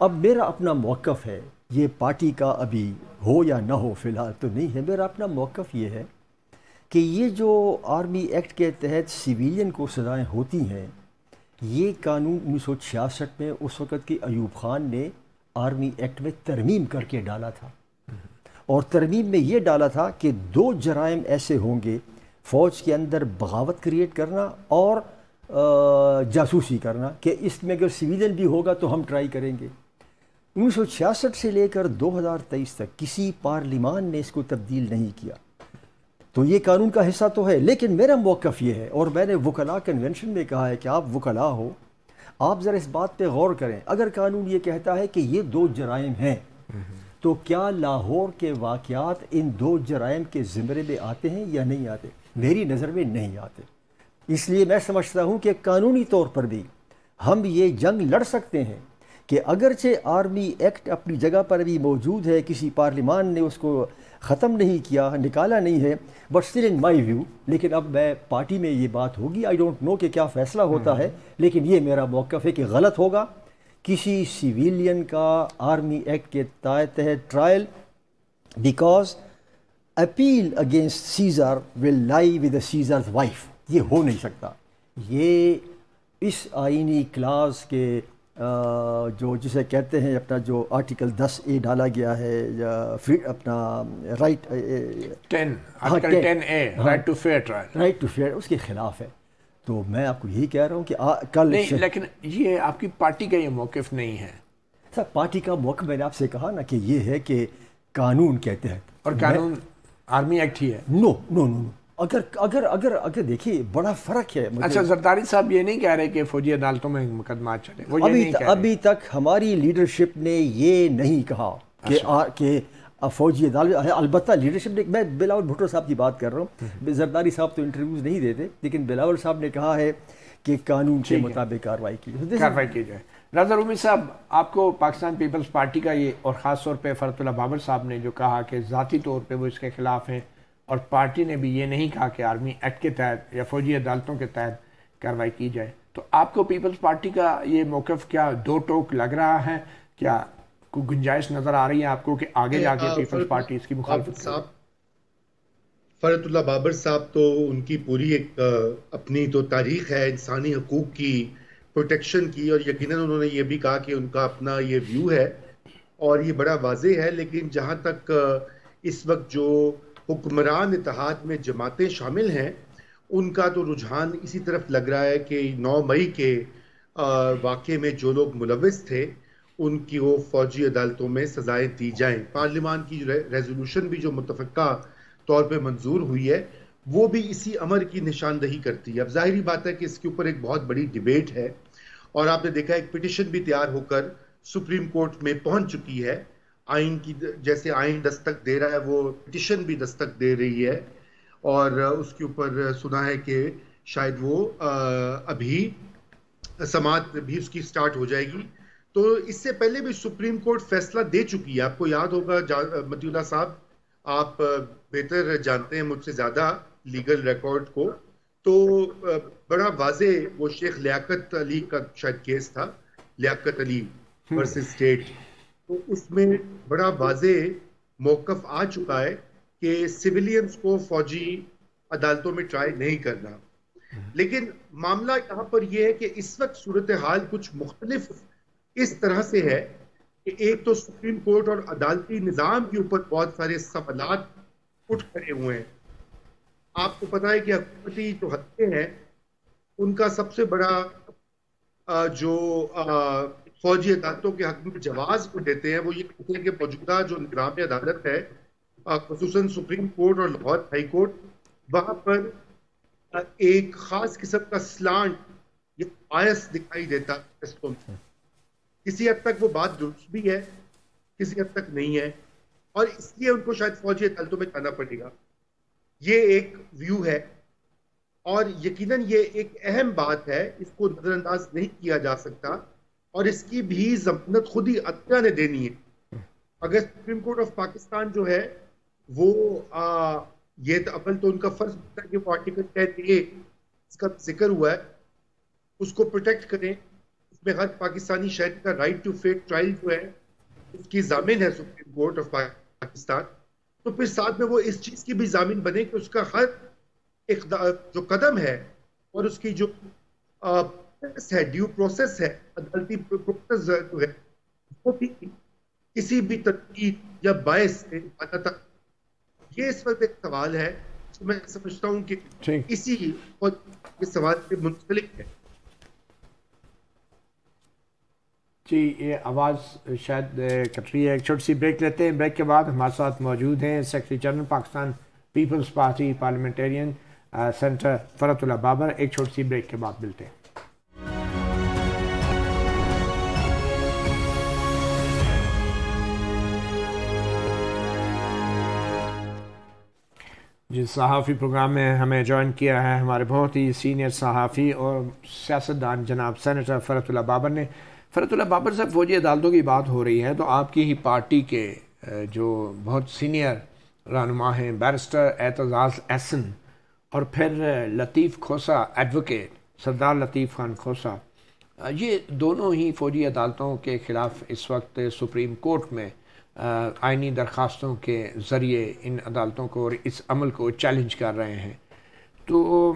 اب میرا اپنا موقف ہے، یہ پارٹی کا ابھی ہو یا نہ ہو فی الحال تو نہیں ہے، میرا اپنا موقف یہ ہے کہ یہ جو آرمی ایکٹ کے تحت سویلین کو سزائیں ہوتی ہیں، یہ قانون 1966 میں اس وقت کی ایوب خان نے آرمی ایکٹ میں ترمیم کر کے ڈالا تھا، اور ترمیم میں یہ ڈالا تھا کہ 2 جرائم ایسے ہوں گے، فوج کے اندر بغاوت کریٹ کرنا اور جاسوسی کرنا، کہ اس میں اگر سویلین بھی ہوگا تو ہم ٹرائی کریں گے۔ 1966 سے لے کر 2023 تک کسی پارلیمان نے اس کو تبدیل نہیں کیا، تو یہ قانون کا حصہ تو ہے۔ لیکن میرا موقف یہ ہے، اور میں نے وکلاء کنونشن میں کہا ہے کہ آپ وکلاء ہو، آپ ذرا اس بات پہ غور کریں، اگر قانون یہ کہتا ہے کہ یہ 2 جرائم ہیں تو کیا لاہور کے واقعات ان 2 جرائم کے زمرے میں آتے ہیں یا نہیں آتے؟ میری نظر میں نہیں آتے۔ اس لیے میں سمجھتا ہوں کہ قانونی طور پر بھی ہم یہ جنگ لڑ سکتے ہیں کہ اگرچہ آرمی ایکٹ اپنی جگہ پر بھی موجود ہے، کسی پارلیمان نے اس کو ختم نہیں کیا، نکالا نہیں ہے، but still in my view, لیکن اب میں پارٹی میں یہ بات ہوگی، آئی ڈونٹ نو کہ کیا فیصلہ ہوتا ہے، لیکن یہ میرا موقف ہے کہ غلط ہوگا کسی سویلین کا آرمی ایکٹ کے تحت trial, because appeal against seizure will lie with the سیزرز wife, یہ ہو نہیں سکتا۔ یہ اس آئینی کلاس کے جو جسے کہتے ہیں اپنا جو آرٹیکل 10A ڈالا گیا ہے، یا اپنا right 10 article 10A right to fair trial, right to fair, اس کے خلاف ہے۔ تو میں آپ کو یہی کہہ رہا ہوں کہ کل نہیں، لیکن یہ آپ کی پارٹی کا یہ موقف نہیں ہے سر، پارٹی کا موقف میں نے آپ سے کہا نا کہ یہ ہے کہ قانون کے تحت، اور قانون آرمی ایکٹ ہی ہے۔ نو نو نو اگر دیکھیے بڑا فرق ہے۔ اچھا، زرداری صاحب یہ نہیں کہہ رہے کہ فوجی عدالتوں میں مقدمات چلے، وہ یہ نہیں کہہ رہے؟ ابھی تک ہماری لیڈرشپ نے یہ نہیں کہا کہ فوجی عدالت، البتہ لیڈرشپ نے، میں بلاول بھٹو صاحب کی بات کر رہا ہوں، زرداری صاحب تو انٹرویوز نہیں دیتے، لیکن بلاول صاحب نے کہا ہے کہ قانون کے مطابق کارروائی کی جائے۔ رضا رومی صاحب، آپ کو پاکستان پیپلز پارٹی کا یہ، اور خاص طور پہ فرت اللہ بابر صاحب نے جو کہا کہ ذاتی طور پہ وہ اس کے خلاف ہیں، اور پارٹی نے بھی یہ نہیں کہا کہ آرمی ایکٹ کے تحت یا فوجی عدالتوں کے تحت کارروائی کی جائے، تو آپ کو پیپلز پارٹی کا یہ موقف کیا دو ٹوک لگ رہا ہے؟ کیا کوئی گنجائش نظر آ رہی ہے آپ کو کہ آگے جا کے پیپلز پارٹی اس کی مخالفت کرے؟ فرت اللہ بابر صاحب تو ان کی پوری ایک اپنی تو تاریخ ہے انسانی حقوق کی پروٹیکشن کی، اور یقیناً انہوں نے یہ بھی کہا کہ ان کا اپنا یہ ویو ہے اور یہ بڑا واضح ہے، لیکن جہاں تک اس وقت جو حکمران اتحاد میں جماعتیں شامل ہیں ان کا تو رجحان اسی طرف لگ رہا ہے کہ 9 مئی کے واقعے میں جو لوگ ملوث تھے ان کی وہ فوجی عدالتوں میں سزائیں دی جائیں۔ پارلیمان کی ریزولوشن بھی جو متفقہ طور پہ منظور ہوئی ہے وہ بھی اسی امر کی نشاندہی کرتی ہے۔ اب ظاہری بات ہے کہ اس کے اوپر ایک بہت بڑی ڈیبیٹ ہے، اور آپ نے دیکھا ایک پٹیشن بھی تیار ہو کر سپریم کورٹ میں پہنچ چکی ہے۔ آئین کی جیسے آئین دستک دے رہا ہے وہ پٹیشن بھی دستک دے رہی ہے، اور اس کے اوپر سنا ہے کہ شاید وہ ابھی سماعت بھی اس کی سٹارٹ ہو جائے گی۔ تو اس سے پہلے بھی سپریم کورٹ فیصلہ دے چکی ہے، آپ کو یاد ہوگا متی اللہ صاحب، آپ بہتر جانتے ہیں مجھ سے زیادہ لیگل ریکارڈ کو، تو بڑا واضح وہ شیخ لیاقت علی کا شاید کیس تھا، لیاقت علی ورسز اسٹیٹ، تو اس میں بڑا واضح موقف آ چکا ہے کہ سویلینز کو فوجی عدالتوں میں ٹرائی نہیں کرنا۔ لیکن معاملہ یہاں پر یہ ہے کہ اس وقت صورتحال کچھ مختلف اس طرح سے ہے کہ ایک تو سپریم کورٹ اور عدالتی نظام کے اوپر بہت سارے سوالات اٹھ کھڑے ہوئے ہیں۔ آپ کو پتا ہے کہ حکومتی جو ہتھے ہیں ان کا سب سے بڑا جو فوجی عدالتوں کے حق میں جواز کو دیتے ہیں وہ یہ کہتے ہیں کہ موجودہ جو نظام عدالت ہے، خصوصاً سپریم کورٹ اور لاہور ہائی کورٹ، وہاں پر ایک خاص قسم کا سلانٹ یا بائس دکھائی دیتا ہے۔ کسی حد تک وہ بات درست بھی ہے، کسی حد تک نہیں ہے، اور اس لیے ان کو شاید فوجی عدالتوں میں جانا پڑے گا، یہ ایک ویو ہے۔ اور یقیناً یہ ایک اہم بات ہے، اس کو نظر انداز نہیں کیا جا سکتا، اور اس کی بھی ضمانت خود ہی عدلیہ نے دینی ہے۔ اگر سپریم کورٹ آف پاکستان جو ہے وہ یہ اول تو ان کا فرض ہوتا ہے کہ وہ آرٹیکل 10A اس کا ذکر ہوا ہے اس کو پروٹیکٹ کریں، اس اس میں ہر پاکستانی شہری کا رائٹ ٹو فیئر ٹرائل جو ہے اس کی ضامن ہے سپریم کورٹ آف پاکستان. تو پھر ساتھ میں وہ اس چیز کی بھی ضامن بنے کہ اس کا ہر جو قدم ہے اور اس کی جو ہے ڈیو پروسیس ہے, عدالتی پروسیس جو ہے وہ بھی کسی بھی تنقید یا باعث سے یہ اس وقت ایک سوال ہے جو میں سمجھتا ہوں کہ اسی سوال سے منسلک ہے. جی یہ آواز شاید کٹ رہی ہے, ایک چھوٹی سی بریک لیتے ہیں. بریک کے بعد ہمارے ساتھ موجود ہیں secretary general Pakistan Peoples Party Parliamentarians senator Farhat Ullah Babar. ایک چھوٹی سی بریک کے بعد ملتے ہیں. جس صحافی پروگرام میں ہمیں جوائن کیا ہے ہمارے بہت ہی سینئر صحافی اور سیاستدان جناب سینیٹر فرحت اللہ بابر نے. فرحت اللہ بابر صاحب, فوجی عدالتوں کی بات ہو رہی ہے تو آپ کی ہی پارٹی کے جو بہت سینئر رہنما ہیں بیرسٹر اعتزاز احسن اور پھر لطیف کھوسا ایڈوکیٹ سردار لطیف خان کھوسا, یہ دونوں ہی فوجی عدالتوں کے خلاف اس وقت سپریم کورٹ میں آئینی درخواستوں کے ذریعے ان عدالتوں کو اور اس عمل کو چیلنج کر رہے ہیں. تو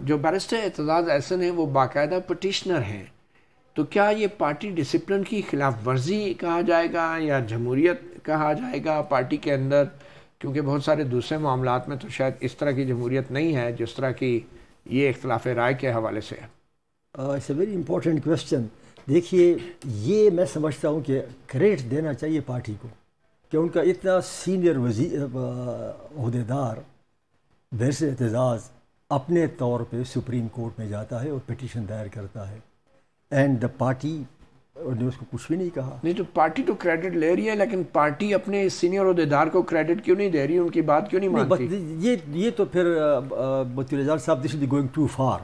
جو بیرسٹر اعتزاز احسن ہیں وہ باقاعدہ پٹیشنر ہیں, تو کیا یہ پارٹی ڈسپلن کی خلاف ورزی کہا جائے گا یا جمہوریت کہا جائے گا پارٹی کے اندر؟ کیونکہ بہت سارے دوسرے معاملات میں تو شاید اس طرح کی جمہوریت نہیں ہے جس طرح کی یہ اختلاف رائے کے حوالے سے ہے. It's a very important question. دیکھیے یہ میں سمجھتا ہوں کہ کریڈٹ دینا چاہیے پارٹی کو کہ ان کا اتنا سینئر عہدیدار بیرسٹر اعتزاز اپنے طور پہ سپریم کورٹ میں جاتا ہے اور پٹیشن دائر کرتا ہے, اینڈ دا پارٹی نے اس کو کچھ بھی نہیں کہا. نہیں تو پارٹی تو کریڈٹ لے رہی ہے, لیکن پارٹی اپنے سینئر عہدیدار کو کریڈٹ کیوں نہیں دے رہی, ان کی بات کیوں نہیں مانتی؟ یہ تو پھر متول اعجاز صاحب دس از گوئنگ ٹو فار.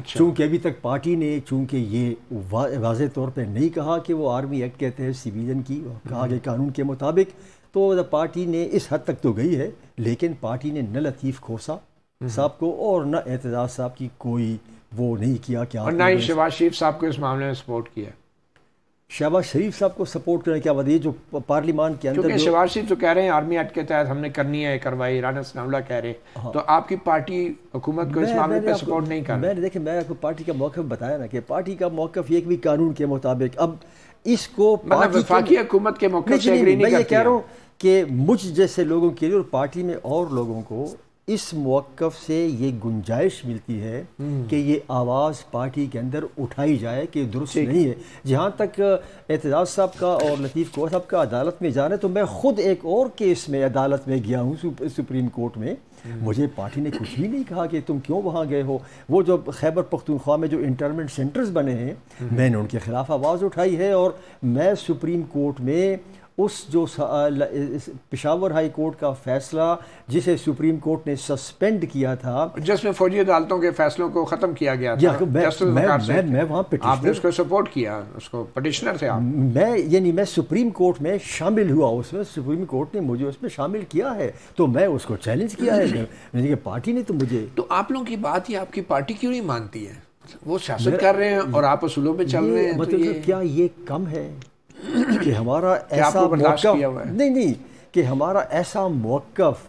چونکہ ابھی تک پارٹی نے چونکہ یہ واضح طور پہ نہیں کہا کہ وہ آرمی ایکٹ کے تحت سویلین کی کہا گیا قانون کے مطابق, تو پارٹی نے اس حد تک تو گئی ہے, لیکن پارٹی نے نہ لطیف کھوسا صاحب کو اور نہ اعتزاز صاحب کی کوئی وہ نہیں کیا کہ اور نہ ہی شہباز شریف صاحب کو اس معاملے میں سپورٹ کیا. شہباز شریف صاحب کو سپورٹ کرنے کیا وجہ یہ جو پارلیمان کے اندر کیونکہ شہباز شریف تو کہہ رہے ہیں آرمی ایکٹ کے تحت ہم نے کرنی ہے کارروائی, رانا ثناء اللہ کہہ رہے ہیں, تو آپ کی پارٹی حکومت کو اس معاملے پہ سپورٹ نہیں کر رہی. میں نے دیکھیں میں آپ کو پارٹی کا موقف بتایا نا کہ پارٹی کا موقف یہ بھی قانون کے مطابق, اب اس کو وفاقی حکومت کے موقف سے ایگری نہیں کرتی. میں یہ کہہ رہا ہوں کہ مجھ جیسے لوگوں کے لیے اور پارٹی میں اور لوگوں کو اس موقف سے یہ گنجائش ملتی ہے کہ یہ آواز پارٹی کے اندر اٹھائی جائے کہ درست نہیں ہے. جہاں تک اعتزاز صاحب کا اور لطیف کھوسا صاحب کا عدالت میں جانا ہے, تو میں خود ایک اور کیس میں عدالت میں گیا ہوں سپریم کورٹ میں. مجھے پارٹی نے کچھ بھی نہیں کہا کہ تم کیوں وہاں گئے ہو. وہ جو خیبر پختونخوا میں جو انٹرنمنٹ سینٹرز بنے ہیں میں نے ان کے خلاف آواز اٹھائی ہے, اور میں سپریم کورٹ میں اس جو پشاور ہائی کورٹ کا فیصلہ جسے سپریم کورٹ نے سسپینڈ کیا تھا, جس میں فوجی عدالتوں کے فیصلوں کو ختم کیا گیا تھا, میں وہاں آپ نے اس کو سپورٹ کیا, اس کو پٹیشنر تھے آپ. میں سپریم کورٹ میں شامل ہوا, اس میں سپریم کورٹ نے مجھے اس میں شامل کیا ہے, تو میں اس کو چیلنج کیا ہے کہ پارٹی نے تو مجھے. تو آپ لوگوں کی بات یہ آپ کی پارٹی کیوں نہیں مانتی ہے؟ وہ سیاست کر رہے ہیں اور آپ اصولوں پہ چل رہے ہیں, مطلب کیا یہ کم ہے کہ ہمارا ایسا موقف نہیں کہ ہمارا ایسا موقف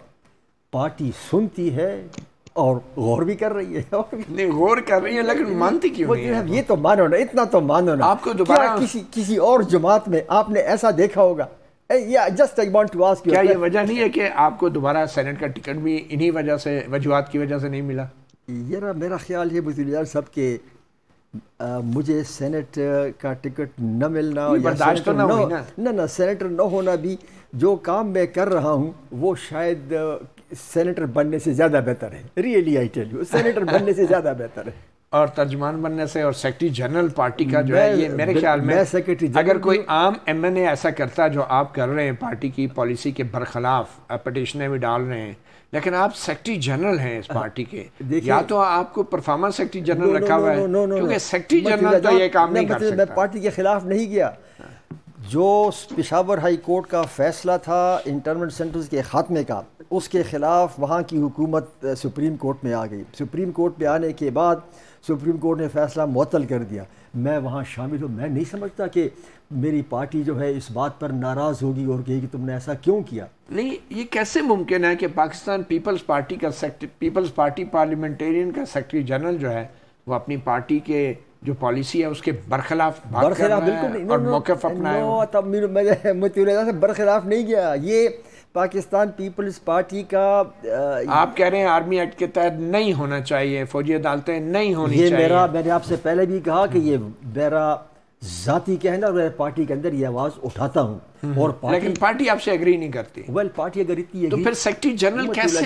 پارٹی سنتی ہے اور غور بھی کر رہی ہے؟ نہیں غور کر رہی ہے لیکن مانتی کیوں نہیں ہے؟ یہ تو مانو نا, اتنا تو مانو نا. آپ کو دوبارہ کسی اور جماعت میں آپ نے ایسا دیکھا ہوگا؟ Just I want to ask, کیا یہ وجہ نہیں ہے کہ آپ کو دوبارہ سینٹ کا ٹکٹ بھی انہی وجہ سے, وجوہات کی وجہ سے نہیں ملا؟ میرا خیال ہے متول صاحب کہ مجھے سینٹ کا ٹکٹ نہ ملنا برداشت نہ سینیٹر نہ ہونا بھی, جو کام میں کر رہا ہوں وہ شاید سینیٹر بننے سے زیادہ بہتر ہے. Really I tell you, senator بننے سے زیادہ بہتر ہے. اور ترجمان بننے سے, اور سیکرٹری جنرل پارٹی کا جو ہے یہ میرے خیال میں اگر کوئی عام ایم این اے ایسا کرتا جو آپ کر رہے ہیں پارٹی کی پالیسی کے برخلاف, پٹیشنیں بھی ڈال رہے ہیں, لیکن آپ سیکرٹری جنرل ہیں اس پارٹی کے, یا تو آپ کو پرفارمنس سیکرٹری جنرل رکھا ہوا ہے, کیونکہ سیکرٹری جنرل تو یہ کام نہیں کر سکتا. میں پارٹی کے خلاف نہیں گیا. جو پشاور ہائی کورٹ کا فیصلہ تھا انٹرنمنٹ سینٹرز کے خاتمے کا, اس کے خلاف وہاں کی حکومت سپریم کورٹ میں آ گئی. سپریم کورٹ میں آنے کے بعد سپریم کورٹ نے فیصلہ معطل کر دیا. میں وہاں شامل ہوں. میں نہیں سمجھتا کہ میری پارٹی جو ہے اس بات پر ناراض ہوگی اور کہے کہ تم نے ایسا کیوں کیا. نہیں، یہ کیسے ممکن ہے کہ پاکستان پیپلز پارٹی کا پیپلز پارٹی پارلیمنٹرین کا سیکرٹری جنرل جو ہے وہ اپنی پارٹی کے جو پالیسی ہے اس کے برخلاف بات کر رہا ہے اور موقف اپنائے؟ سے برخلاف نہیں گیا. یہ پاکستان پیپلز پارٹی کا آپ کہہ رہے ہیں آرمی ایکٹ کے تحت نہیں ہونا چاہیے، فوجی عدالتیں نہیں ہونی یہ چاہیے. میں نے آپ سے پہلے بھی کہا کہ یہ میرا ذاتی کہنا اور میں پارٹی کے اندر یہ آواز اٹھاتا ہوں. اور لیکن پارٹی آپ سے ایگری نہیں کرتی. پارٹی اگر اتنی تو پھر سیکرٹری جنرل کیسے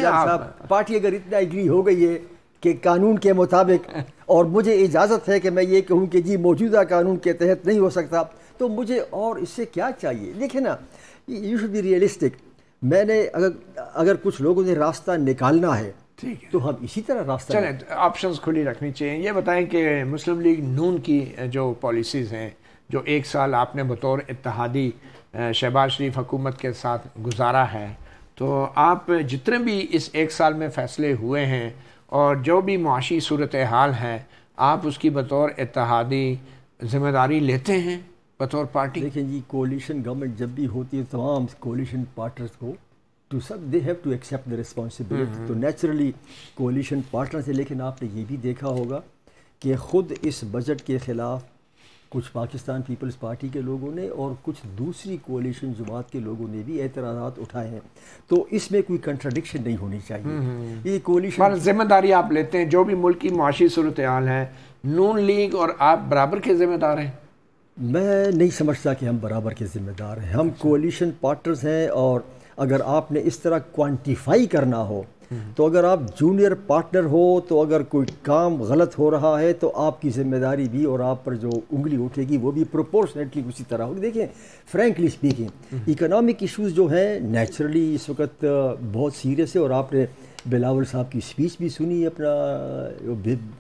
پارٹی اگر اتنا ایگری ہو گئی ہے کہ قانون کے مطابق اور مجھے اجازت ہے کہ میں یہ کہوں کہ جی موجودہ قانون کے تحت نہیں ہو سکتا، تو مجھے اور اس سے کیا چاہیے؟ دیکھیں نا، یو شوڈ بی ریئلسٹک. میں نے اگر کچھ لوگوں نے راستہ نکالنا ہے تو ہم اسی طرح راستہ چلیں آپشنز کھلی رکھنی چاہیے. یہ بتائیں کہ مسلم لیگ نون کی جو پالیسیز ہیں، جو 1 سال آپ نے بطور اتحادی شہباز شریف حکومت کے ساتھ گزارا ہے، تو آپ جتنے بھی اس 1 سال میں فیصلے ہوئے ہیں اور جو بھی معاشی صورتحال ہے، آپ اس کی بطور اتحادی ذمہ داری لیتے ہیں بطور پارٹی؟ دیکھیں جی، کولیشن گورنمنٹ جب بھی ہوتی ہے تمام کولیشن پارٹنرز کو they have to accept the responsibility. تو نیچرلی کولیشن پارٹنر سے. لیکن آپ نے یہ بھی دیکھا ہوگا کہ خود اس بجٹ کے خلاف کچھ پاکستان پیپلز پارٹی کے لوگوں نے اور کچھ دوسری کولیشن جماعت کے لوگوں نے بھی اعتراضات اٹھائے ہیں. تو اس میں کوئی کنٹراڈکشن نہیں ہونی چاہیے. یہ کولیشن ذمہ داری آپ لیتے ہیں جو بھی ملک کی معاشی صورتحال ہے. نون لیگ اور آپ برابر کے ذمہ دار ہیں؟ میں نہیں سمجھتا کہ ہم برابر کے ذمہ دار ہیں. ہم کولیشن پارٹنرز ہیں، اور اگر آپ نے اس طرح کوانٹیفائی کرنا ہو تو اگر آپ جونیئر پارٹنر ہو تو اگر کوئی کام غلط ہو رہا ہے تو آپ کی ذمہ داری بھی اور آپ پر جو انگلی اٹھے گی وہ بھی پروپورشنیٹلی اسی طرح ہوگی. دیکھیں فرینکلی اسپیکنگ، اکنامک ایشوز جو ہیں نیچرلی اس وقت بہت سیریس ہے. اور آپ نے بلاول صاحب کی اسپیچ بھی سنی، اپنا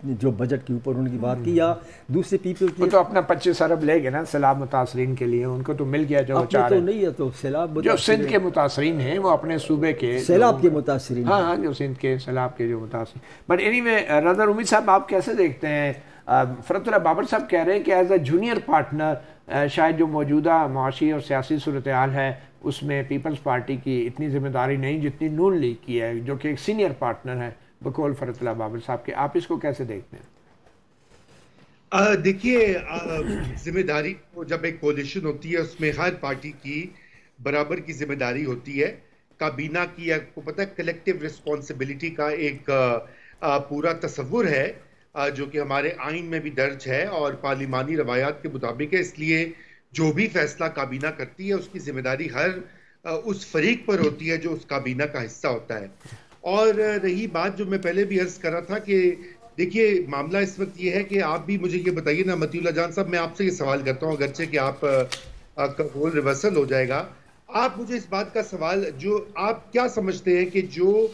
جو بجٹ کے اوپر ان کی بات کی، یا دوسرے پیپل کی. وہ تو اپنا 25 ارب لے گئے نا سیلاب متاثرین کے لیے، ان کو تو مل گیا جو چاہ رہے ہیں. تو نہیں ہے تو سیلاب جو سندھ کے متاثرین ہیں وہ اپنے صوبے کے سیلاب کے متاثرین، ہاں جو سندھ کے سیلاب کے جو متاثرین. بٹ اینی وے رضا رومی صاحب، آپ کیسے دیکھتے ہیں؟ فرت اللہ بابر صاحب کہہ رہے ہیں کہ ایز اے جونیئر پارٹنر شاید جو موجودہ معاشی اور سیاسی صورتحال ہے اس میں پیپلز پارٹی کی اتنی ذمہ داری نہیں جتنی نون لیگ کی ہے، جو کہ ایک سینئر پارٹنر ہے بقول فرت اللہ بابر صاحب کے. آپ اس کو کیسے دیکھتے ہیں؟ دیکھیے، ذمہ داری جب ایک کولیشن ہوتی ہے اس میں ہر پارٹی کی برابر کی ذمہ داری ہوتی ہے. کابینہ کی آپ کو پتہ ہے کلیکٹیو رسپانسبلٹی کا ایک پورا تصور ہے جو کہ ہمارے آئین میں بھی درج ہے اور پارلیمانی روایات کے مطابق ہے. اس لیے جو بھی فیصلہ کابینہ کرتی ہے اس کی ذمہ داری ہر اس فریق پر ہوتی ہے جو اس کابینہ کا حصہ ہوتا ہے. اور رہی بات جو میں پہلے بھی عرض کر رہا تھا کہ دیکھیے معاملہ اس وقت یہ ہے کہ آپ بھی مجھے یہ بتائیے نا مطیع اللہ جان صاحب، میں آپ سے یہ سوال کرتا ہوں اگرچہ کہ آپ کا رول ریورسل ہو جائے گا. آپ مجھے اس بات کا سوال، جو آپ کیا سمجھتے ہیں کہ جو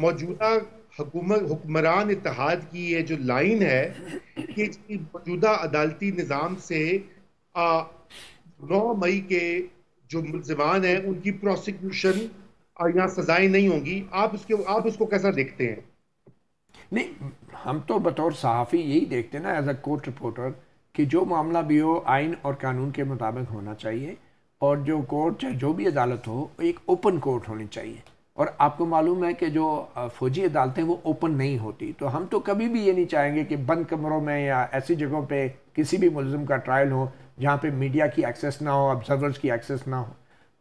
موجودہ حکمران اتحاد کی یہ جو لائن ہے کہ موجودہ عدالتی نظام سے 9 مئی کے جو ملزمان ہیں ان کی پروسیکیوشن یا سزائیں نہیں ہوں گی، آپ اس کو کیسا دیکھتے ہیں؟ نہیں، ہم تو بطور صحافی یہی دیکھتے ہیں نا، ایز اے کورٹ رپورٹر، کہ جو معاملہ بھی ہو آئین اور قانون کے مطابق ہونا چاہیے، اور جو کورٹ چاہے جو بھی عدالت ہو ایک اوپن کورٹ ہونی چاہیے. اور آپ کو معلوم ہے کہ جو فوجی عدالتیں وہ اوپن نہیں ہوتی، تو ہم تو کبھی بھی یہ نہیں چاہیں گے کہ بند کمروں میں یا ایسی جگہوں پہ کسی بھی ملزم کا ٹرائل ہو جہاں پہ میڈیا کی ایکسیس نہ ہو، آبزرورز کی ایکسیس نہ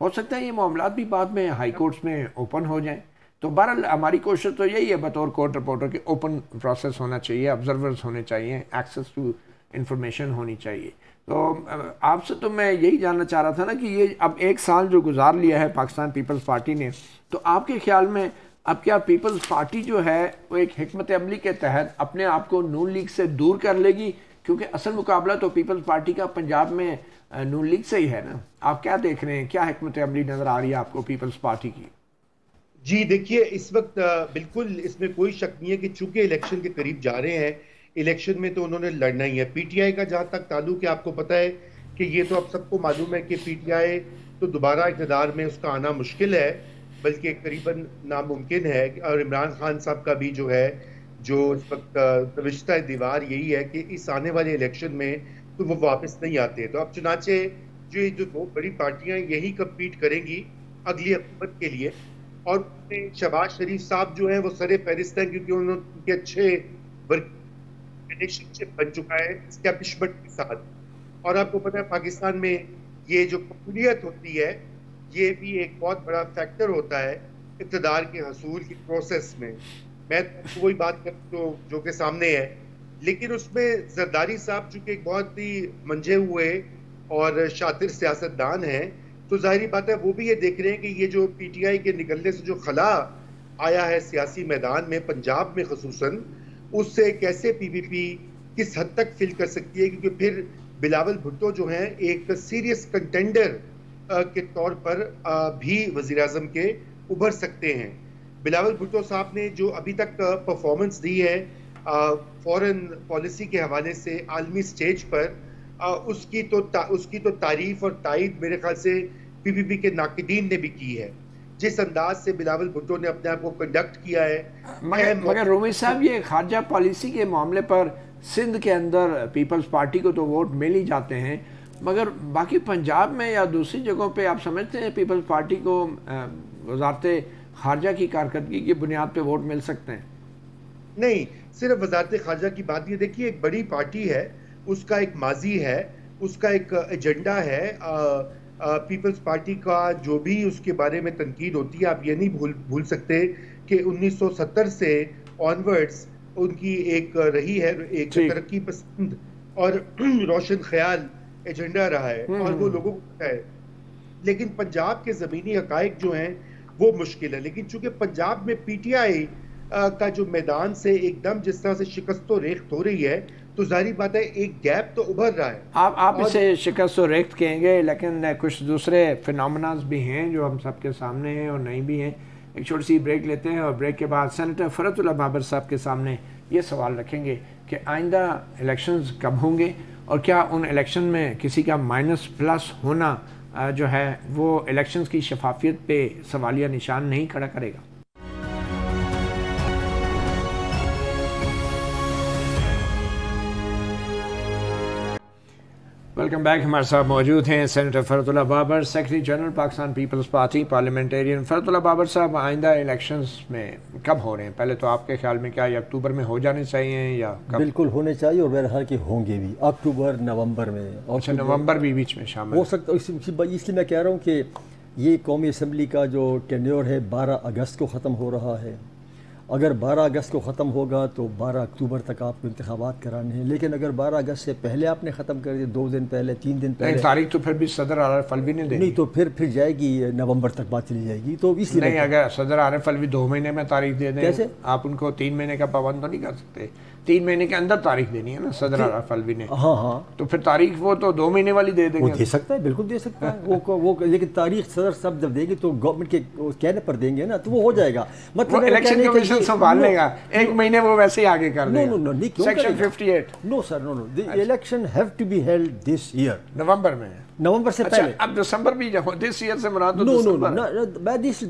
ہو سکتا ہے یہ معاملات بھی بعد میں ہائی کورٹس میں اوپن ہو جائیں. تو بہرحال ہماری کوشش تو یہی ہے بطور کورٹ رپورٹر کہ اوپن پروسیس ہونا چاہیے، آبزرورز ہونے چاہیے، ایکسیس ٹو انفارمیشن ہونی چاہیے. تو آپ سے تو میں یہی جاننا چاہ رہا تھا نا کہ یہ اب 1 سال جو گزار لیا ہے پاکستان پیپلز پارٹی نے، تو آپ کے خیال میں اب کیا پیپلز پارٹی جو ہے وہ ایک حکمت عملی کے تحت اپنے آپ کو نون لیگ سے دور کر لے گی؟ کیونکہ اصل مقابلہ تو پیپلز پارٹی کا پنجاب میں نون لیگ سے ہی ہے نا. آپ کیا دیکھ رہے ہیں، کیا حکمت عملی نظر آ رہی ہے آپ کو پیپلز پارٹی کی؟ جی دیکھیے، اس وقت بالکل اس میں کوئی شک نہیں ہے کہ چونکہ الیکشن کے قریب جا رہے ہیں، الیکشن میں تو انہوں نے لڑنا ہی ہے. پی ٹی آئی کا جہاں تک تعلق ہے، آپ کو پتہ ہے کہ یہ تو اب سب کو معلوم ہے کہ پی ٹی آئی تو دوبارہ اقتدار میں اس کا آنا مشکل ہے. بلکہ قریباً ناممکن ہے. اور عمران خان صاحب کا بھی جو ہے جو اس وقت نوشتہ دیوار یہی ہے کہ اس آنے والے الیکشن میں تو وہ واپس نہیں آتے. تو اب چنانچہ جو دو بڑی پارٹیاں یہی کمپیٹ کریں گی اگلی حکومت کے لیے. اور شہباز شریف صاحب جو ہیں وہ سر فہرست ہیں کیونکہ انہوں کے اچھے ریلیشن شپ بن چکا ہے اسٹیبلشمنٹ کے ساتھ. اور آپ کو پتہ ہے پاکستان میں یہ جو قبولیت ہوتی ہے یہ بھی ایک بہت بڑا فیکٹر ہوتا ہے اقتدار کے حصول کی پروسیس میں. میں وہی بات کروں جو کہ سامنے ہے, لیکن اس میں زرداری صاحب چونکہ ایک بہت ہی منجھے ہوئے اور شاطر سیاستدان ہیں, تو ظاہری بات ہے وہ بھی یہ دیکھ رہے ہیں کہ یہ جو پی ٹی آئی کے نکلنے سے جو خلا آیا ہے سیاسی میدان میں پنجاب میں خصوصاً, اس سے کیسے پی پی پی کس حد تک فل کر سکتی ہے, کیونکہ پھر بلاول بھٹو جو ہیں ایک سیریس کنٹینڈر کے طور پر بھی وزیر اعظم کے ابھر سکتے ہیں. بلاول بھٹو صاحب نے جو ابھی تک پرفارمنس دی ہے فورن پالیسی کے حوالے سے عالمی سٹیج پر, اس کی تو تعریف اور تائید میرے خیال سے پی پی پی کے ناقدین نے بھی کی ہے. جس انداز سے بلاول بھٹو نے اپنے آپ کو کنڈکٹ کیا ہے. مگر رومی صاحب یہ خارجہ پالیسی کے معاملے پر سندھ کے اندر پیپلز پارٹی کو تو ووٹ مل ہی جاتے ہیں, مگر باقی پنجاب میں یا دوسری جگہوں پہ آپ سمجھتے ہیں پیپلز پارٹی کو وزارت خارجہ کی کارکردگی کی بنیاد پہ ووٹ مل سکتے ہیں؟ نہیں, صرف وزارت خارجہ کی بات یہ دیکھیے, ایک بڑی پارٹی ہے, اس کا ایک ماضی ہے, اس کا ایک ایجنڈا ہے. پیپلز پارٹی کا جو بھی اس کے بارے میں تنقید ہوتی ہے آپ یہ نہیں بھول سکتے کہ 1970 سے آنورڈز ان کی ایک رہی ہے ایک ترقی پسند اور روشن خیال ایجنڈا رہا ہے, اور وہ لوگوں کو پتہ ہے. لیکن پنجاب کے زمینی حقائق جو ہیں وہ مشکل ہے. لیکن چونکہ پنجاب میں پی ٹی آئی کا جو میدان سے ایک دم جس طرح سے شکست و ریخت ہو رہی ہے, تو ظاہری بات ہے ایک گیپ تو ابھر رہا ہے. آپ اسے شکست و ریخت کہیں گے, لیکن کچھ دوسرے فینومناز بھی ہیں جو ہم سب کے سامنے ہیں اور نہیں بھی ہیں. ایک چھوٹی سی بریک لیتے ہیں اور بریک کے بعد سینیٹر فرحت اللہ بابر صاحب کے سامنے یہ سوال رکھیں گے کہ آئندہ الیکشنز کب ہوں گے, اور کیا ان الیکشن میں کسی کا مائنس پلس ہونا جو ہے وہ الیکشنز کی شفافیت پہ سوالیہ نشان نہیں کھڑا کرے گا. Welcome back. ہمارے ساتھ موجود ہیں senator Farhat Ullah Babar, secretary general Pakistan Peoples Party, Parliamentarians. Farhat Ullah Babar صاحب, آئندہ الیکشنز میں کب ہو رہے ہیں؟ پہلے تو آپ کے خیال میں کیا یہ اکتوبر میں ہو جانے چاہیے یا کب؟ بالکل ہونے چاہیے, اور بہرحال کہ ہوں گے بھی اکتوبر نومبر میں. اچھا, نومبر بھی بیچ میں شامل ہو سکتا ہے. اس لیے میں کہہ رہا ہوں کہ یہ قومی اسمبلی کا جو ٹینیور ہے 12 اگست کو ختم ہو رہا ہے. اگر 12 اگست کو ختم ہوگا تو 12 اکتوبر تک آپ کو انتخابات کرانے ہیں. لیکن اگر 12 اگست سے پہلے آپ نے ختم کر دیا, 2 دن پہلے, 3 دن پہلے, تاریخ تو پھر بھی صدر عارف الوی نے دے نہیں, تو پھر جائے گی نومبر تک بات چلی جائے گی. تو اس لیے نہیں, اگر صدر عارف الوی 2 مہینے میں تاریخ دے دیں, کیسے آپ ان کو 3 مہینے کا پابند تو نہیں کر سکتے. 3 مہینے کے اندر تاریخ دینی ہے نا صدر عارف الوی نے. ہاں, تو پھر تاریخ وہ تو 2 مہینے والی دے دیں وہ گے. دے سکتا ہے, بالکل دے سکتا ہے وہ لیکن تاریخ صدر صاحب جب دے گی تو گورنمنٹ کے کہنے پر دیں گے نا, تو وہ ہو جائے گا. مطلب الیکشن کمیشن سنبھال لے گا, 1 مہینے وہ ویسے ہی آگے کر دے گا. Section 58. No sir, no, the election have to be held this year. November میں, نومبر سے پہلے. اب دسمبر بھی دس ایئر سے مراد نو,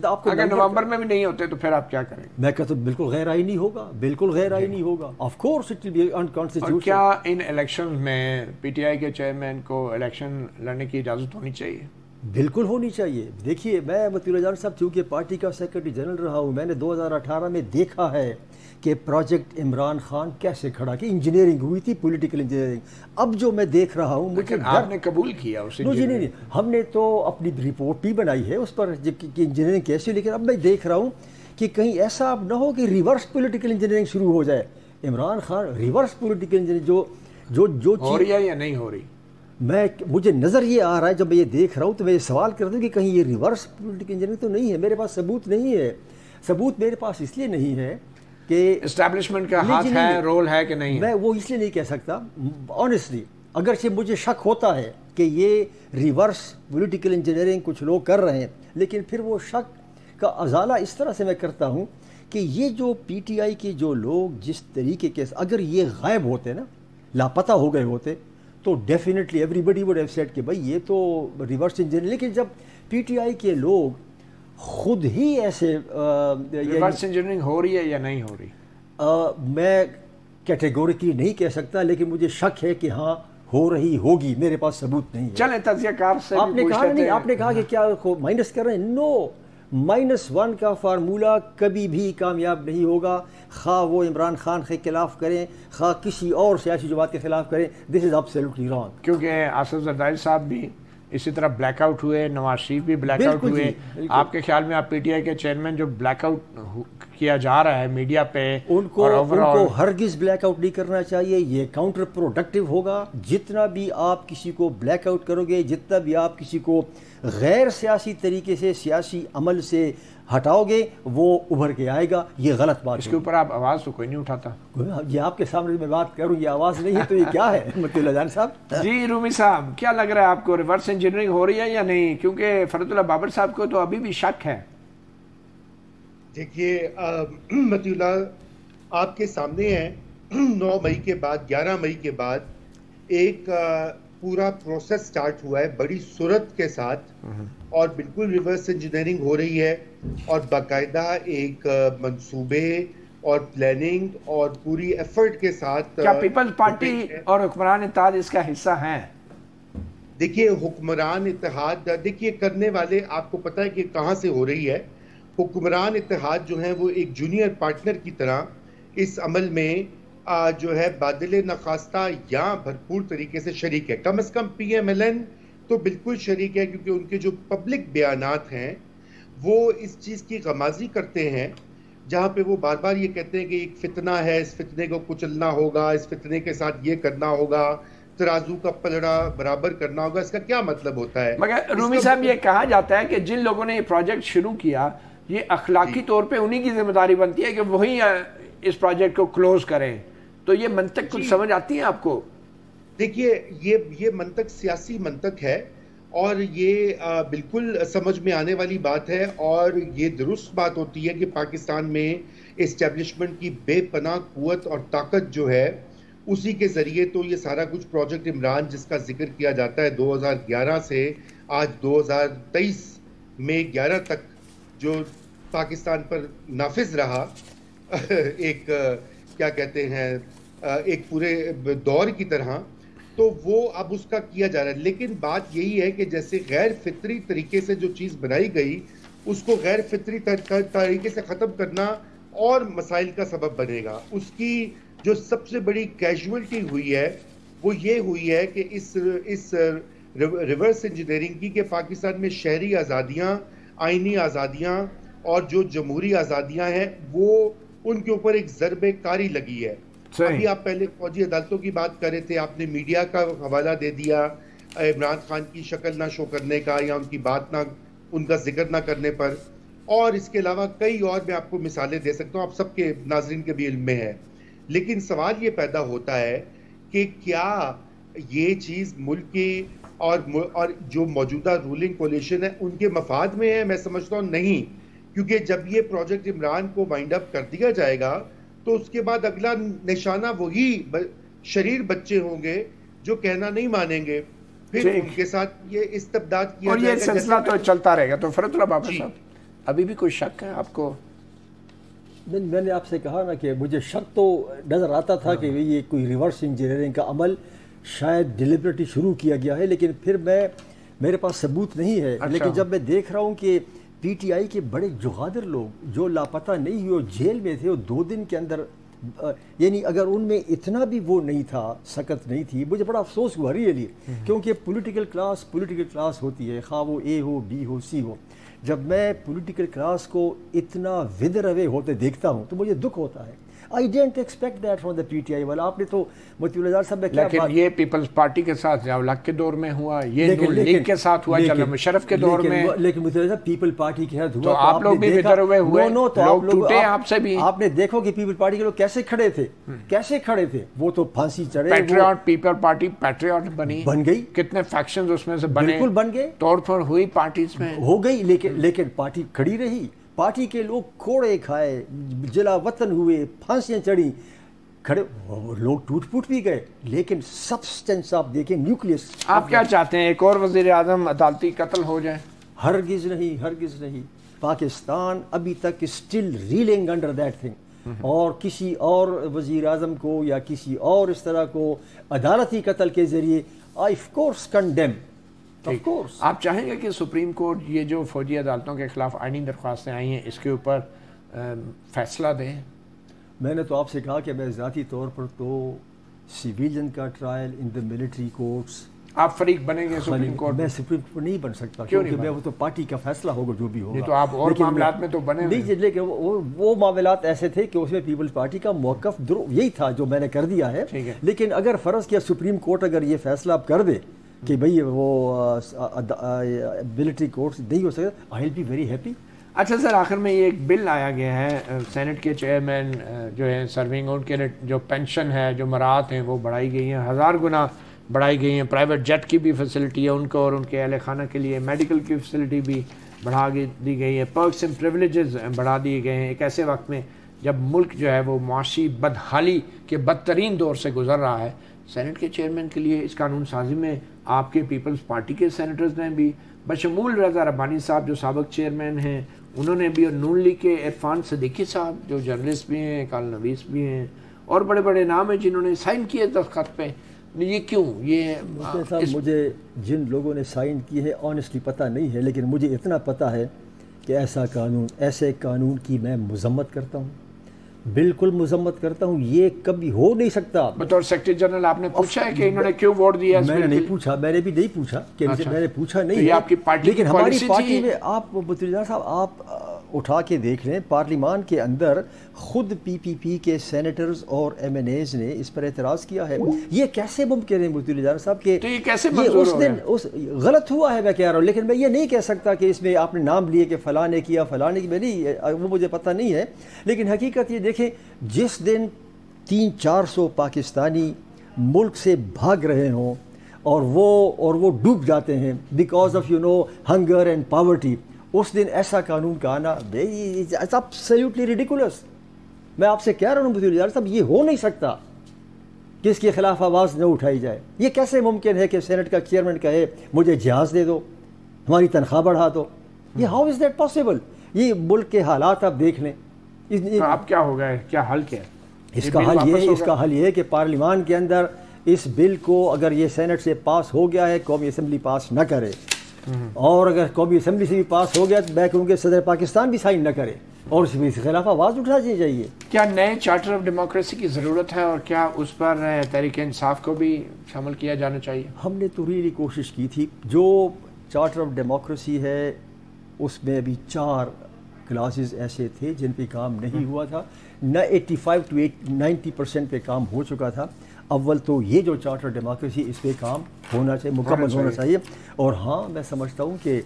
آپ کو اگر نومبر میں بھی نہیں ہوتے تو پھر آپ کیا کریں؟ میں کہتا ہوں بالکل غیر آئینی ہوگا, بالکل غیر آئینی ہوگا. Of course it will be unconstitutional. اور کیا ان الیکشن میں پی ٹی آئی کے چیئرمین کو الیکشن لڑنے کی اجازت ہونی چاہیے؟ بالکل ہونی چاہیے. دیکھیے, میں مطیع اللہ جان صاحب چونکہ پارٹی کا سیکرٹری جنرل رہا ہوں, میں نے 2018 میں دیکھا ہے کہ پروجیکٹ عمران خان کیسے کھڑا, کہ انجینئرنگ ہوئی تھی, پولیٹیکل انجینئرنگ. اب جو میں دیکھ رہا ہوں, مجھے آپ نے قبول کیا اسے؟ نہیں, ہم نے تو اپنی رپورٹ بھی بنائی ہے اس پر کہ انجینئرنگ کیسے. لیکن اب میں دیکھ رہا ہوں کہ کہیں ایسا اب نہ ہو کہ ریورس پولیٹیکل انجینئرنگ شروع ہو جائے. Imran Khan reverse political engineering جو ہو رہی ہے یا نہیں ہو رہی, مجھے نظر یہ آ رہا ہے جب میں یہ دیکھ رہا ہوں, تو میں یہ سوال کرتا ہوں کہ کہیں یہ ریورس پولیٹیکل انجینئرنگ تو نہیں ہے. میرے پاس ثبوت نہیں ہے. ثبوت میرے پاس اس لیے نہیں ہے کہ اسٹیبلشمنٹ کا ہاتھ ہے, رول ہے کہ نہیں. میں وہ اس لیے نہیں کہہ سکتا آنیسٹلی. اگرچہ مجھے شک ہوتا ہے کہ یہ ریورس پولیٹیکل انجینئرنگ کچھ لوگ کر رہے ہیں, لیکن پھر وہ شک کا ازالہ اس طرح سے میں کرتا ہوں کہ یہ جو پی ٹی آئی کے جو لوگ جس طریقے کے, اگر یہ غائب ہوتے نا, لاپتہ ہو گئے ہوتے, تو definitely everybody would have said کہ بھائی یہ تو ریورس انجینئرنگ. لیکن جب پی ٹی آئی کے لوگ خود ہی ایسے ریورس انجینئرنگ ہو رہی ہے یا نہیں ہو رہی؟ میں کیٹیگوریکلی نہیں کہہ سکتا، لیکن مجھے شک ہے کہ ہاں ہو رہی ہوگی، میرے پاس ثبوت نہیں ہے۔ چلیں تجزیہ کار سے آپ نے کہا نہیں، آپ نے کہا کہ کیا مائنس کر رہے ہیں، نو، -1 کا فارمولہ کبھی بھی کامیاب نہیں ہوگا، خواہ وہ عمران خان کے خلاف کریں، خواہ کسی اور سیاسی جماعت کے خلاف کریں، دس از ایبسلیوٹلی رانگ۔ کیونکہ آصف زرداری صاحب بھی اسی طرح بلیک آؤٹ ہوئے، نواز شریف بھی بلیک آؤٹ ہوئے، آپ کے خیال میں آپ پی ٹی آئی کے چیئرمین جو بلیک آؤٹ کیا جا رہا ہے میڈیا پہ، ان کو ہرگز بلیک آؤٹ نہیں کرنا چاہیے، یہ کاؤنٹر پروڈکٹیو ہوگا۔ جتنا بھی آپ کسی کو بلیک آؤٹ کرو گے، جتنا بھی آپ کسی کو غیر سیاسی طریقے سے سیاسی عمل سے ہٹاؤ گے، وہ ابھر کے آئے گا، یہ غلط بات ہے۔ اس کے اوپر آپ آواز تو کوئی نہیں اٹھاتا۔ یہ آپ کے سامنے میں بات کروں، یہ آواز نہیں ہے تو یہ کیا ہے متی اللہ جان صاحب؟ جی رومی صاحب، کیا لگ رہا ہے آپ کو، ریورس انجینئرنگ ہو رہی ہے یا نہیں؟ کیونکہ فرت اللہ بابر صاحب کو تو ابھی بھی شک ہے۔ دیکھیے متی اللہ آپ کے سامنے ہے، 9 مئی کے بعد، 11 مئی کے بعد ایک پورا پروسیس سٹارٹ ہوا ہے بڑی سرعت کے ساتھ، اور بالکل ریورس انجینئرنگ ہو رہی ہے، اور باقاعدہ ایک منصوبے اور پلاننگ اور پوری ایفرٹ کے ساتھ۔ کیا پیپلز پارٹی اور حکمران اتحاد اس کا حصہ ہیں؟ دیکھیے حکمران اتحاد، دیکھیے کرنے والے آپ کو پتہ ہے کہ کہاں سے ہو رہی ہے۔ حکمران اتحاد جو ہیں وہ ایک جونیئر پارٹنر کی طرح اس عمل میں جو ہے بادل نخواستہ یا بھرپور طریقے سے شریک ہے۔ کم از کم پی ایم ایل این تو بالکل شریک ہے، کیونکہ ان کے جو پبلک بیانات ہیں وہ اس چیز کی غمازی کرتے ہیں، جہاں پہ وہ بار بار یہ کہتے ہیں کہ ایک فتنہ ہے، اس فتنے کو کچلنا ہوگا، اس فتنے کے ساتھ یہ کرنا ہوگا، ترازو کا پلڑا برابر کرنا ہوگا۔ اس کا کیا مطلب ہوتا ہے؟ مگر رومی صاحب یہ کہا جاتا ہے کہ جن لوگوں نے یہ پروجیکٹ شروع کیا، یہ اخلاقی طور پہ انہی کی ذمہ داری بنتی ہے کہ وہی اس پروجیکٹ کو کلوز کریں، تو یہ منطق کچھ سمجھ آتی ہے آپ کو؟ دیکھیے یہ منطق سیاسی منطق ہے، اور یہ بالکل سمجھ میں آنے والی بات ہے، اور یہ درست بات ہوتی ہے کہ پاکستان میں اسٹیبلشمنٹ کی بے پناہ قوت اور طاقت جو ہے، اسی کے ذریعے تو یہ سارا کچھ پروجیکٹ عمران جس کا ذکر کیا جاتا ہے 2011 سے آج 2023 میں 11 تک جو پاکستان پر نافذ رہا، ایک کیا کہتے ہیں ایک پورے دور کی طرح، تو وہ اب اس کا کیا جا رہا ہے۔ لیکن بات یہی ہے کہ جیسے غیر فطری طریقے سے جو چیز بنائی گئی، اس کو غیر فطری طریقے سے ختم کرنا اور مسائل کا سبب بنے گا۔ اس کی جو سب سے بڑی کیجولٹی ہوئی ہے وہ یہ ہوئی ہے کہ اس ریورس انجینئرنگ کی، کہ پاکستان میں شہری آزادیاں، آئینی آزادیاں اور جو جمہوری آزادیاں ہیں وہ ان کے اوپر ایک ضرب کاری لگی ہے۔ ابھی آپ پہلے فوجی عدالتوں کی بات کر رہے تھے، آپ نے میڈیا کا حوالہ دے دیا عمران خان کی شکل نہ شو کرنے کا، یا ان کی بات نہ، ان کا ذکر نہ کرنے پر، اور اس کے علاوہ کئی اور میں آپ کو مثالیں دے سکتا ہوں، آپ سب کے ناظرین کے بھی علم میں ہے۔ لیکن سوال یہ پیدا ہوتا ہے کہ کیا یہ چیز ملک کی اور جو موجودہ رولنگ کولیشن ہے ان کے مفاد میں ہے؟ میں سمجھتا ہوں نہیں، کیونکہ جب یہ پروجیکٹ عمران کو وائنڈ اپ کر دیا جائے گا تو اس کے بعد اگلا نشانہ وہی شریر بچے ہوں گے جو کہنا نہیں مانیں گے، پھر ان کے ساتھ یہ استبداد کیا جائے گا، اور یہ سلسلہ تو چلتا رہے گا۔ تو فرت اللہ بابر صاحب، ابھی بھی کوئی شک ہے آپ کو؟ میں نے آپ سے کہا نا کہ مجھے شک تو نظر آتا تھا کہ یہ کوئی ریورس انجینئرنگ کا عمل شاید ڈیلیبریٹلی شروع کیا گیا ہے، لیکن پھر میرے پاس ثبوت نہیں ہے۔ لیکن جب میں دیکھ رہا ہوں کہ پی ٹی آئی کے بڑے جغادر لوگ جو لاپتہ نہیں ہوئے، جیل میں تھے، وہ 2 دن کے اندر، یعنی اگر ان میں اتنا بھی وہ نہیں تھا، سکت نہیں تھی، مجھے بڑا افسوس ہوا ریئلی، کیونکہ پولیٹیکل کلاس ہوتی ہے، خواہ وہ اے ہو، بی ہو، سی ہو۔ جب میں پولیٹیکل کلاس کو اتنا ودر اوے ہوتے دیکھتا ہوں تو مجھے دکھ ہوتا ہے۔ I didn't expect that from the PTI والا۔ آپ نے تو متی اللہ جان صاحب نے کیا بات، لیکن یہ پیپلز پارٹی کے ساتھ ضیاء الحق کے دور میں ہوا، یہ نون لیگ کے ساتھ ہوا، جنرل مشرف کے دور میں، لیکن متی اللہ صاحب پیپل پارٹی کے ساتھ ہوا تو آپ لوگ بھی بہتر ہوئے، لوگ ٹوٹے آپ سے بھی۔ آپ نے دیکھو کہ پیپل پارٹی کے لوگ کیسے کھڑے تھے، وہ تو پھانسی چڑھے۔ پیٹریاٹ پیپل پارٹی پیٹریاٹ بن گئی، کتنے فیکشنز اس میں سے بنے، بالکل بن گئے، توڑ پھوڑ ہوئی پارٹیز میں، ہو گئی، لیکن پارٹی کھڑی رہی۔ پارٹی کے لوگ کوڑے کھائے، جلا وطن ہوئے، پھانسیاں چڑھی، کھڑے، لوگ ٹوٹ پوٹ بھی گئے، لیکن سبسٹنس آپ دیکھیں، نیوکلیس۔ آپ کیا چاہتے ہیں، ایک اور وزیر اعظم عدالتی قتل ہو جائے؟ ہرگز نہیں، ہرگز نہیں۔ پاکستان ابھی تک still railing under that thing, اور کسی اور وزیر اعظم کو یا کسی اور اس طرح کو عدالتی قتل کے ذریعے آف کورس کنڈیم. آپ چاہیں گے کہ سپریم کورٹ یہ جو فوجی عدالتوں کے خلاف آئینی درخواستیں آئی ہیں اس کے اوپر فیصلہ دیں؟ میں نے تو آپ سے کہا کہ میں ذاتی طور پر تو سویلین کا trial in the military courts. آپ فریق بنیں گے سپریم کورٹ؟ میں سپریم کورٹ نہیں بن سکتا کیونکہ میں وہ تو پارٹی کا فیصلہ ہوگا جو بھی ہوگا. تو آپ اور معاملات میں تو بنے نہیں، لیکن وہ معاملات ایسے تھے کہ اس میں پیپلز پارٹی کا موقف یہی تھا جو میں نے کر دیا ہے. لیکن اگر فرض کیا سپریم کورٹ اگر یہ فیصلہ اب کر دے کہ بھئی وہ ملٹری کورٹس نہیں ہو سکتا، آئی ول بی ویری ہیپی. اچھا سر، آخر میں یہ ایک بل آیا گیا ہے سینٹ کے چیئرمین جو ہے سرونگ، ان کے جو پینشن ہے، جو مراعات ہیں وہ بڑھائی گئی ہیں، 1000 گنا بڑھائی گئی ہیں. پرائیویٹ جیٹ کی بھی فیسلٹی ہے ان کو اور ان کے اہل خانہ کے لیے. میڈیکل کی فیسلٹی بھی بڑھا دی گئی ہے. پرکس اینڈ پریولیجز بڑھا دیے گئے ہیں ایک ایسے وقت میں جب ملک جو ہے وہ معاشی بدحالی کے بدترین دور سے گزر رہا ہے. سینٹ کے چیئرمین کے لیے اس قانون سازی میں آپ کے پیپلز پارٹی کے سینیٹرز نے بھی بشمول رضا ربانی صاحب جو سابق چیئرمین ہیں انہوں نے بھی، اور نون لیگ کے عرفان صدیقی صاحب جو جرنلسٹ بھی ہیں، کال نویس بھی ہیں، اور بڑے بڑے نام ہیں جنہوں نے سائن کیے دستخط پہ. یہ کیوں؟ یہ مجھے جن لوگوں نے سائن کیے ہیں آنیسٹلی پتہ نہیں ہے، لیکن مجھے اتنا پتہ ہے کہ ایسے قانون کی میں مذمت کرتا ہوں، بالکل مذمت کرتا ہوں. یہ کبھی ہو نہیں سکتا. بطور سیکرٹری جنرل آپ نے پوچھا ہے کہ انہوں نے کیوں ووٹ دیا؟ میں نے نہیں پوچھا، میں نے بھی نہیں پوچھا کہ میں نے پوچھا نہیں. یہ آپ کی پارٹی، لیکن ہماری پارٹی میں آپ مطلع صاحب آپ اٹھا کے دیکھ لیں، پارلیمان کے اندر خود پی پی پی کے سینیٹرز اور ایم این ایز نے اس پر اعتراض کیا ہے. یہ کیسے ممکن ہے مطلع صاحب کہ یہ اس دن غلط ہوا ہے؟ میں کہہ رہا ہوں، لیکن میں یہ نہیں کہہ سکتا کہ اس میں آپ نے نام لیے کہ فلاں نے کیا فلاں نے کی. میں نہیں، وہ مجھے پتہ نہیں ہے. لیکن حقیقت یہ دیکھیں، جس دن 300-400 پاکستانی ملک سے بھاگ رہے ہوں اور وہ ڈوب جاتے ہیں because of hunger and poverty, اس دن ایسا قانون کا آنا ایبسلیوٹلی ریڈیکولس. میں آپ سے کہہ رہا ہوں مطلع صاحب، یہ ہو نہیں سکتا کہ اس کے خلاف آواز نہ اٹھائی جائے. یہ کیسے ممکن ہے کہ سینٹ کا چیئرمین کہے مجھے جہاز دے دو، ہماری تنخواہ بڑھا دو؟ یہ ہاؤ از دیٹ پاسبل؟ یہ ملک کے حالات آپ دیکھ لیں. اب کیا ہوگا؟ کیا حل کیا ہے اس کا؟ حل یہ ہے کہ پارلیمان کے اندر اس بل کو اگر یہ سینٹ سے پاس ہو گیا ہے، قومی اسمبلی پاس نہ کرے، اور اگر قومی اسمبلی سے بھی پاس ہو گیا تو میں کہوں کہ صدر پاکستان بھی سائن نہ کرے اور اس کے خلاف آواز اٹھانی چاہیے. کیا نئے چارٹر آف ڈیموکریسی کی ضرورت ہے اور کیا اس پر تحریک انصاف کو بھی شامل کیا جانا چاہیے؟ ہم نے تو ریلی کوشش کی تھی. جو چارٹر آف ڈیموکریسی ہے اس میں ابھی 4 کلاسز ایسے تھے جن پہ کام نہیں ہوا تھا. نہ 85 to 90% پہ کام ہو چکا تھا. اول تو یہ جو چارٹر ڈیموکریسی اس پہ کام ہونا چاہیے، مکمل ہونا چاہیے. اور ہاں میں سمجھتا ہوں کہ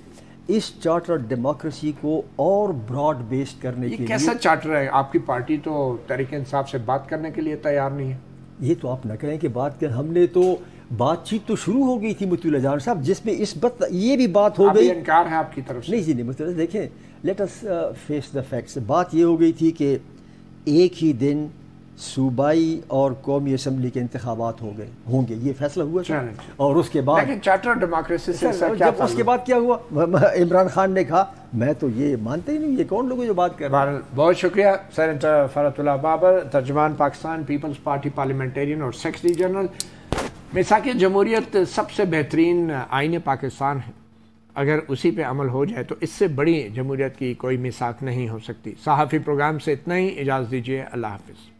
اس چارٹر ڈیموکریسی کو اور براڈ بیسڈ کرنے کے لیے. کیسا چارٹر ہے؟ آپ کی پارٹی تو تحریک انصاف سے بات کرنے کے لیے تیار نہیں ہے. یہ تو آپ نہ کہیں کہ بات کریں. ہم نے تو بات چیت تو شروع ہو گئی تھی مطلع جان صاحب، جس میں اس وقت یہ بھی بات ہو گئی. انکار ہے آپ کی طرف سے؟ نہیں جی نہیں، مطلع دیکھیں، let us face the facts. بات یہ ہو گئی تھی کہ ایک ہی دن صوبائی اور قومی اسمبلی کے انتخابات ہوں گے، یہ فیصلہ ہوا تھا. اور اس کے بعد لیکن چارٹر ڈیموکریسی سے جب اس کے بعد کیا ہوا، عمران خان نے کہا میں تو یہ مانتے ہی نہیں، یہ کون لوگ جو بات کر رہے ہیں. بہت شکریہ سینیٹر فرحت اللہ بابر، ترجمان پاکستان پیپلز پارٹی پارلیمنٹرین اور سیکرٹری جنرل. میثاق جمہوریت سب سے بہترین آئین پاکستان ہے. اگر اسی پہ عمل ہو جائے تو اس سے بڑی جمہوریت کی کوئی میثاق نہیں ہو سکتی. صحافی پروگرام سے اتنا ہی، اجازت دیجیے، اللہ حافظ.